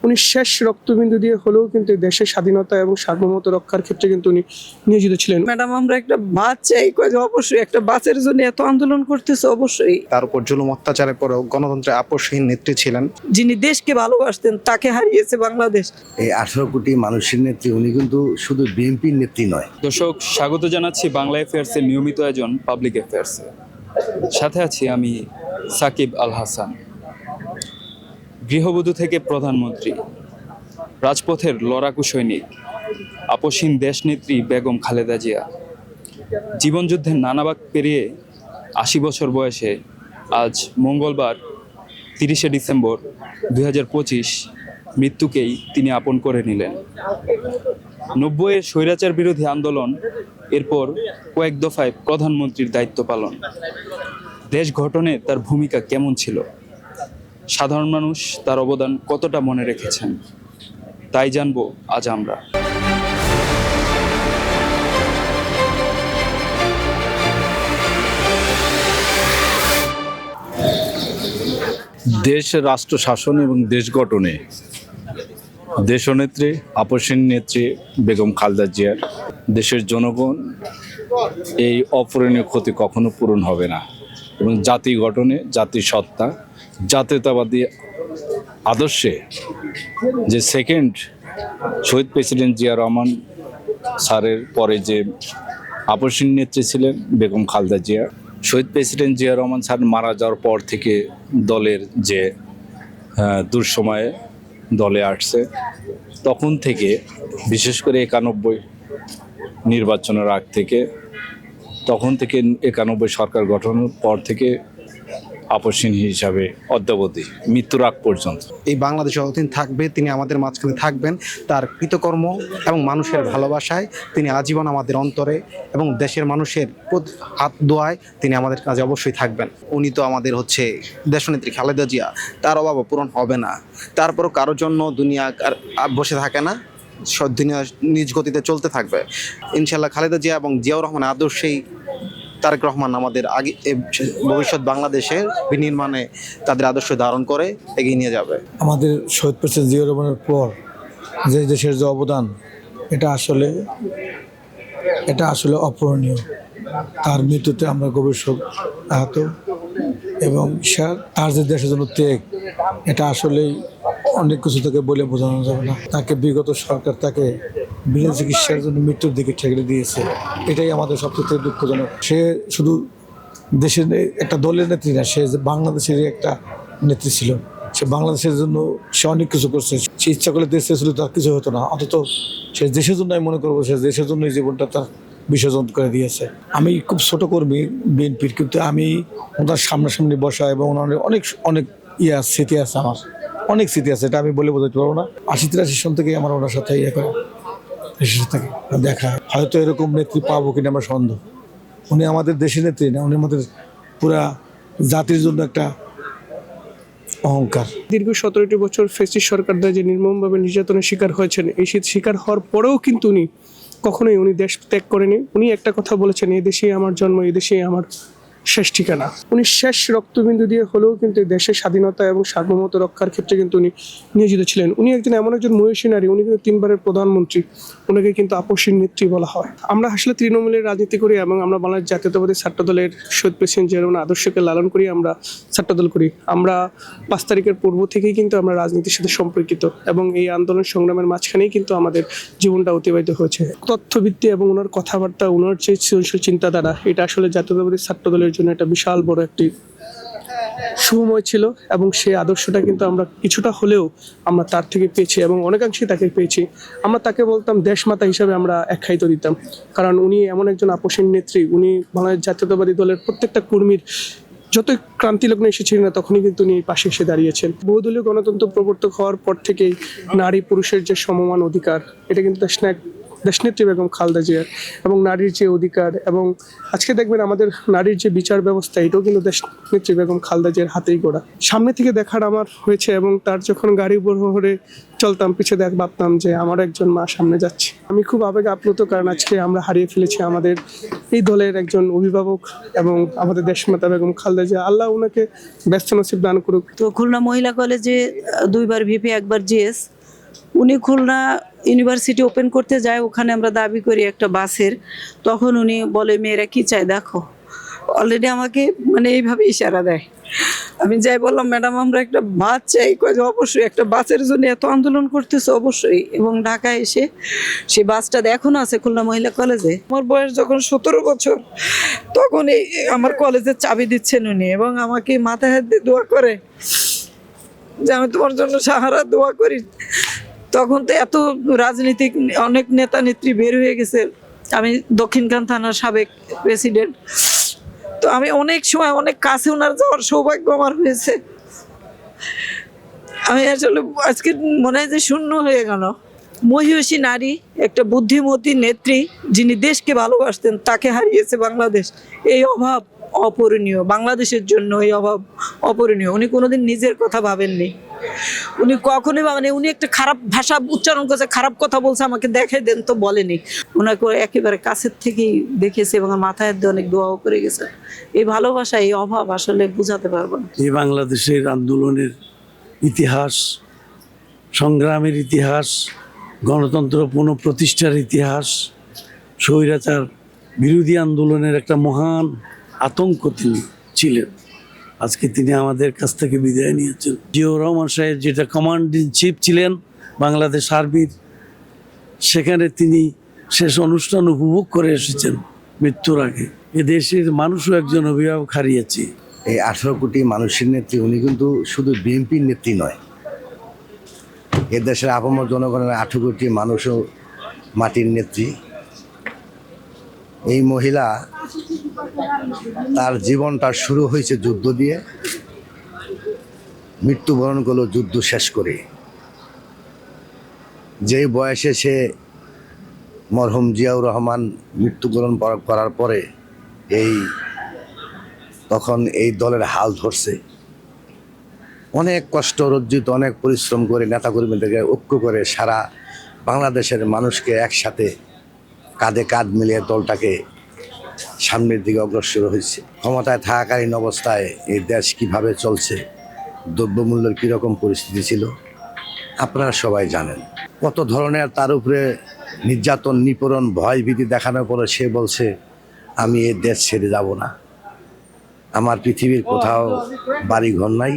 উনি শেষ রক্তবিন্দু দিয়ে হলেও কিন্তু দেশের স্বাধীনতা এবং সার্বভৌমত্ব রক্ষার ক্ষেত্রে কিন্তু উনি নিয়োজিত ছিলেন। ম্যাডাম, আমরা একটা বাস চাই, অবশ্যই একটা বাসের জন্য এত আন্দোলন করতেছে। অবশ্যই তার উপর জুলুম অত্যাচারের পরেও গণতন্ত্রের আপোষহীন নেত্রী ছিলেন। যিনি দেশকে ভালোবাসতেন তাকে হারিয়েছে বাংলাদেশ। এই 18 কোটি মানুষের নেত্রী উনি কিন্তু শুধু বিএনপির নেত্রী নয়। দর্শক, স্বাগত জানাচ্ছি বাংলা অ্যাফেয়ার্সের নিয়মিত আয়োজন পাবলিক অ্যাফেয়ার্সে। সাথে আছি আমি সাকিব আল হাসান। গৃহবধূ থেকে প্রধানমন্ত্রী, রাজপথের লড়াকু সৈনিক, আপসহীন দেশনেত্রী বেগম খালেদা জিয়া জীবনযুদ্ধের নানা বাঁক পেরিয়ে ৮০ বছর বয়সে আজ মঙ্গলবার ৩০শে ডিসেম্বর ২০২৫ মৃত্যুকেই তিনি আপন করে নিলেন। ৯০-এর স্বৈরাচার বিরোধী আন্দোলন, এরপর কয়েক দফায় প্রধানমন্ত্রীর দায়িত্ব পালন। দেশ গঠনে তার ভূমিকা কেমন ছিল, সাধারণ মানুষ তার অবদান কতটা মনে রেখেছেন, তাই জানবো আজ আমরা। দেশ রাষ্ট্র শাসন এবং দেশ গঠনে দেশনেত্রী আপসহীন নেত্রী বেগম খালেদা জিয়ার দেশের জনগণ এই অপূরণীয় ক্ষতি কখনো পূরণ হবে না এবং জাতি গঠনে, জাতির সত্তা, জাতীয়তাবাদী আদর্শে যে সেকেন্ড শহীদ প্রেসিডেন্ট জিয়া রহমান স্যারের পরে যে আপসহীন নেত্রী ছিলেন বেগম খালেদা জিয়া, শহীদ প্রেসিডেন্ট জিয়া রহমান স্যার মারা যাওয়ার পর থেকে দলের যে দুঃসময়ে দলে আসছে, তখন থেকে বিশেষ করে ৯১ নির্বাচনের আগ থেকে, তখন থেকে ৯১ সরকার গঠনের পর থেকে আপসহীন হিসাবে অদ্যাবধি মৃত্যুর আগ পর্যন্ত এই বাংলাদেশে যতদিন থাকবে তিনি আমাদের মাঝখানে থাকবেন। তার কৃতকর্ম এবং মানুষের ভালোবাসায় তিনি আজীবন আমাদের অন্তরে এবং দেশের মানুষের হাত দোয়ায় তিনি আমাদের কাছে অবশ্যই থাকবেন। উনি তো আমাদের দেশনেত্রী খালেদা জিয়া, তার অভাব পূরণ হবে না। তারপরও কারোর জন্য দুনিয়া বসে থাকে না, সব দুনিয়া নিজ গতিতে চলতে থাকবে ইনশাল্লাহ। খালেদা জিয়া এবং জিয়াউর রহমান আদর্শেই তারেক রহমান আমাদের আগে ভবিষ্যৎ বাংলাদেশের বিনির্মাণে তাদের আদর্শ ধারণ করে এগিয়ে নিয়ে যাবে। আমাদের শহীদ প্রেসিডেন্ট জিয়াউর রহমানের পর যে দেশের যে অবদান, এটা আসলে অপূরণীয়। তার মৃত্যুতে আমরা গভীর শোক আহত এবং তার যে দেশের জন্য ত্যাগ, এটা আসলেই অনেক কিছু থেকে বলে বোঝানো যাবে না। তাকে বিগত সরকার তাকে বিনা চিকিৎসার জন্য মৃত্যুর দিকে ঠেলে দিয়েছে, এটাই আমাদের সবচেয়ে দুঃখজনক। সে শুধু দেশের একটা দলের নেত্রী না, সে বাংলাদেশেরই একটা নেত্রী ছিল। সে বাংলাদেশের জন্য সে অনেক কিছু করছে। সে ইচ্ছা করলে দেশ ছিল তার কিছু হতো না, অথচ সে দেশের জন্য, আমি মনে করবো সে দেশের জন্য জীবনটা তার বিসর্জন করে দিয়েছে। আমি খুব ছোট কর্মী বিএনপির, কিন্তু আমি ওনার সামনাসামনি বসা এবং ওনার অনেক অনেক স্মৃতি আছে, আমার অনেক স্মৃতি আছে, এটা আমি বলে বোঝাতে পারবো না। ৮০-৮৩ সন থেকে আমার ওনার সাথে থাকে দেখা। হয়তো এরকম নেত্রী পাবো কিনা আমার সন্দেহ। উনি আমাদের দেশের নেত্রী না, উনি আমাদের পুরা জাতির জন্য একটা অহংকার। দীর্ঘ ১৭টি বছর ফ্যাসিস্ট সরকার দ্বারা যে নির্মমভাবে নির্যাতনের শিকার হয়েছেন, এই শিকার হওয়ার পরেও কিন্তু উনি দেশ ত্যাগ করেনি। উনি একটা কথা বলেছেন, এই দেশেই আমার জন্ম, এই দেশেই আমার শেষ ঠিকানা। উনি শেষ রক্তবিন্দু দিয়ে হলেও কিন্তু দেশের স্বাধীনতা এবং সার্বভৌমত্ব রক্ষার ক্ষেত্রে কিন্তু উনি নিয়োজিত ছিলেন। উনি এমন একজন মহিষী নারী, উনি কিন্তু ৩ বারের প্রধানমন্ত্রী, ওনাকে কিন্তু আপসহীন নেত্রী বলা হয়। আমরা আসলে তৃণমূলের রাজনীতি করি এবং আমরা বাংলাদেশ জাতীয়তাবাদী ছাত্র দলের শহীদ প্রেসিডেন্ট জিয়া রহমানের আদর্শকে লালন করি, আমরা ছাত্রদল করি। আমরা ৫ তারিখের পূর্ব থেকেই কিন্তু আমরা রাজনীতির সাথে সম্পর্কিত এবং এই আন্দোলন সংগ্রামের মাঝখানেই কিন্তু আমাদের জীবনটা অতিবাহিত হয়েছে। তথ্যভিত্তি এবং ওনার কথাবার্তা, ওনার যে সৃজনশীল চিন্তাধারা, এটা আসলে জাতীয়তাবাদী ছাত্র দলের জন্য একটা বিশাল বড় একটি শুভময় ছিল এবং সেই আদর্শটা কিন্তু আমরা কিছুটা হলেও আমরা তার থেকে পেয়েছি এবং অনেকাংশেই তাকে পেয়েছি। আমরা তাকে বলতাম দেশমাতা হিসাবে আমরা আখ্যায়িত দিতাম, কারণ উনি এমন একজন আপসহীন নেত্রী। উনি বাংলাদেশ জাতীয়তাবাদী দলের প্রত্যেকটা কর্মীর যতই ক্রান্তিলগ্ন এসেছিলেন না, তখনই কিন্তু উনি পাশে এসে দাঁড়িয়েছেন। বহুদলীয় গণতন্ত্র প্রবর্তক হওয়ার পর থেকেই নারী পুরুষের যে সমমান অধিকার, এটা কিন্তু দেশনেত্রী বেগম খালেদা জিয়ার এবং নারীর যে অধিকার, এবং আজকে দেখবেন আমাদের নারীর যে বিচার ব্যবস্থা, এটাও কিন্তু দেশনেত্রী বেগম খালেদা জিয়ার হাতেই গড়া। সামনে থেকে দেখার আমার হয়েছে এবং তার যখন গাড়ি বহরে চলতাম, পিছিয়ে ভাবতাম যে আমার একজন মা সামনে যাচ্ছে। আমি খুব আবেগে আপ্লুত, কারণ আজকে আমরা হারিয়ে ফেলেছি আমাদের এই দলের একজন অভিভাবক এবং আমাদের দেশমাতা বেগম খালেদা জিয়া। আল্লাহ ওনাকে ব্যস্ত নসিব দান করুক। তো খুলনা মহিলা কলেজে 2 বার ভিপি, 1 বার জিএস, উনি খুলনা ইউনিভার্সিটি ওপেন করতে যায়, ওখানে আমরা দাবি করি একটা বাসের। তখন উনি বলে মেয়েরা কি চায় দেখো, অলরেডি আমাকে মানে এইভাবে ইশারা দেয়। আমি যাই বললাম ম্যাডাম আমরা একটা বাস চাই। কয় যে অবশ্যই, একটা বাসের জন্য এত আন্দোলন করতেছে অবশ্যই। এবং ঢাকায় এসে সেই বাসটা এখনো আছে খুলনা মহিলা কলেজে। আমার বয়স যখন 17 বছর, তখন এই আমার কলেজের চাবি দিচ্ছেন উনি, এবং আমাকে মাথায় হাত দিয়ে দোয়া করে যে আমি তোমার জন্য সাহারা দোয়া করি। তখন তো এত রাজনীতিক অনেক নেতা নেত্রী বের হয়ে গেছে। আমি দক্ষিণখান থানার সাবেক প্রেসিডেন্ট, তো আমি অনেক সময় অনেক কাছে ওনার যাওয়ার সৌভাগ্য আমার হয়েছে। আমি আসলে আজকে মনে হয় যে শূন্য হয়ে গেল। মহিষী নারী, একটা বুদ্ধিমতী নেত্রী যিনি দেশকে ভালোবাসতেন, তাকে হারিয়েছে বাংলাদেশ। এই অভাব অপূরণীয়, বাংলাদেশের জন্য এই অভাব অপূরণীয়। উনি কোনোদিন নিজের কথা ভাবেননি, উনি কখনোই ভাবেনি। উনি একটা খারাপ ভাষা উচ্চারণ করছে, খারাপ কথা বলছে, আমাকে দেখে দেন তো বলেনি। ওনাকে একেবারে কাছের থেকেই দেখেছে এবং মাথায় দিয়ে অনেক দোয়াও করে গেছে। এই ভালোবাসা, এই অভাব আসলে বোঝাতে পারবো না। এই বাংলাদেশের আন্দোলনের ইতিহাস, সংগ্রামের ইতিহাস, গণতন্ত্র পুনঃপ্রতিষ্ঠার ইতিহাস, স্বৈরাচার বিরোধী আন্দোলনের একটা মহান আতঙ্ক তিনি ছিলেন। আজকে তিনি আমাদের কাছ থেকে বিদায় নিয়েছেন। জিয়াউর রহমান সাহেব যেটা কমান্ড ইন চিফ ছিলেন বাংলাদেশ আর্মির, সেখানে তিনি শেষ অনুষ্ঠান উপভোগ করে এসেছেন মৃত্যুর আগে। এদেশের মানুষও একজন অভিভাবক হারিয়েছে। এই 18 কোটি মানুষের নেত্রী উনি কিন্তু শুধু বিএনপির নেত্রী নয়, এ দেশের আপামর জনগণের 18 কোটি মানুষও মাটির নেত্রী। এই মহিলা, তার জীবনটা শুরু হয়েছে যুদ্ধ দিয়ে, মৃত্যুবরণ করলো যুদ্ধ শেষ করে। যে বয়সে সে মরহুম জিয়াউর রহমান মৃত্যুবরণ করার পরে তখন এই দলের হাল ধরছে। অনেক কষ্ট রঞ্জিত, অনেক পরিশ্রম করে নেতাকর্মীদেরকে ঐক্য করে সারা বাংলাদেশের মানুষকে একসাথে কাঁধে কাঁধ মিলিয়ে দলটাকে সামনের দিকে অগ্রসর হয়েছে। ক্ষমতায় থাকাকালীন অবস্থায় এই দেশ কিভাবে চলছে, দ্রব্যমূল্যের কীরকম পরিস্থিতি ছিল আপনারা সবাই জানেন। কত ধরনের তার উপরে নির্যাতন, নিপীড়ন, ভয় ভীতি দেখানোর পরে সে বলছে আমি এই দেশ ছেড়ে যাব না, আমার পৃথিবীর কোথাও বাড়ি ঘর নাই,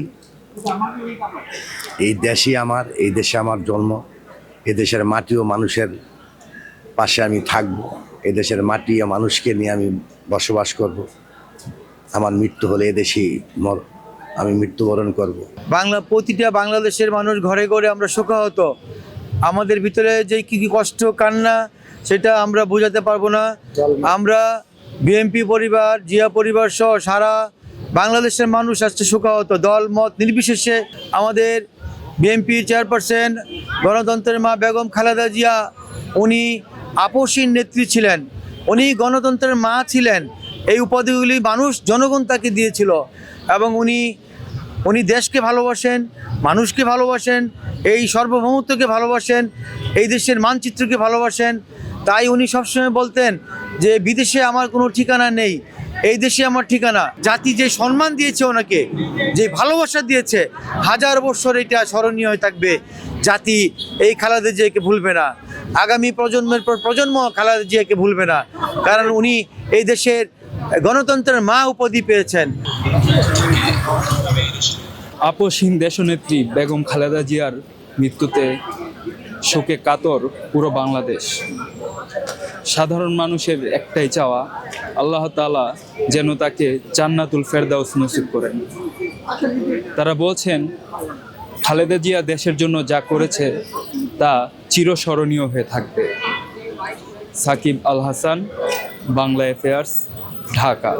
এই দেশই আমার, এই দেশে আমার জন্ম, এ দেশের মাটি ও মানুষের পাশে আমি থাকবো, এ দেশের মাটি ও মানুষকে নিয়ে আমি বসবাস করব। আমার মৃত্যু হলে এদেশেই আমি মৃত্যুবরণ করব। প্রতিটা বাংলাদেশের মানুষ ঘরে ঘরে আমরা শোকাহত। আমাদের ভিতরে যে কি কি কষ্ট, কান্না, সেটা আমরা বোঝাতে পারবো না। আমরা বিএনপি পরিবার, জিয়া পরিবার সহ সারা বাংলাদেশের মানুষ আজকে শোকাহত। দল মত নির্বিশেষে আমাদের বিএনপির চেয়ারপারসন, গণতন্ত্রের মা বেগম খালেদা জিয়া, উনি আপসীন নেত্রী ছিলেন, উনি গণতন্ত্রের মা ছিলেন। এই উপাধিগুলি মানুষ, জনগণ তাকে দিয়েছিল। এবং উনি দেশকে ভালোবাসেন, মানুষকে ভালোবাসেন, এই সার্বভৌমত্বকে ভালোবাসেন, এই দেশের মানচিত্রকে ভালোবাসেন। তাই উনি সবসময় বলতেন যে বিদেশে আমার কোনো ঠিকানা নেই, এই দেশে আমার ঠিকানা। জাতি যে সম্মান দিয়েছে ওনাকে, যে ভালোবাসা দিয়েছে, 1000 বছর এটা স্মরণীয় হয়ে থাকবে। জাতি এই খালেদা জিয়াকে ভুলবে না, আগামী প্রজন্মের পর প্রজন্ম খালেদা জিয়াকে ভুলবে না, কারণ উনি এই দেশের গণতন্ত্রের মা উপাধি পেয়েছেন। আপসহীন দেশনেত্রী বেগম খালেদা জিয়ার মৃত্যুতে শোকে কাতর পুরো বাংলাদেশ। সাধারণ মানুষের একটাই চাওয়া, আল্লাহ তাআলা যেন তাকে জান্নাতুল ফেরদাউস নসিব করেন। তারা বলছেন খালেদা জিয়া দেশের জন্য যা করেছে তা চিরস্মরণীয় হয়ে থাকবে। সাকিব আল হাসান, বাংলা অ্যাফেয়ার্স, ঢাকা।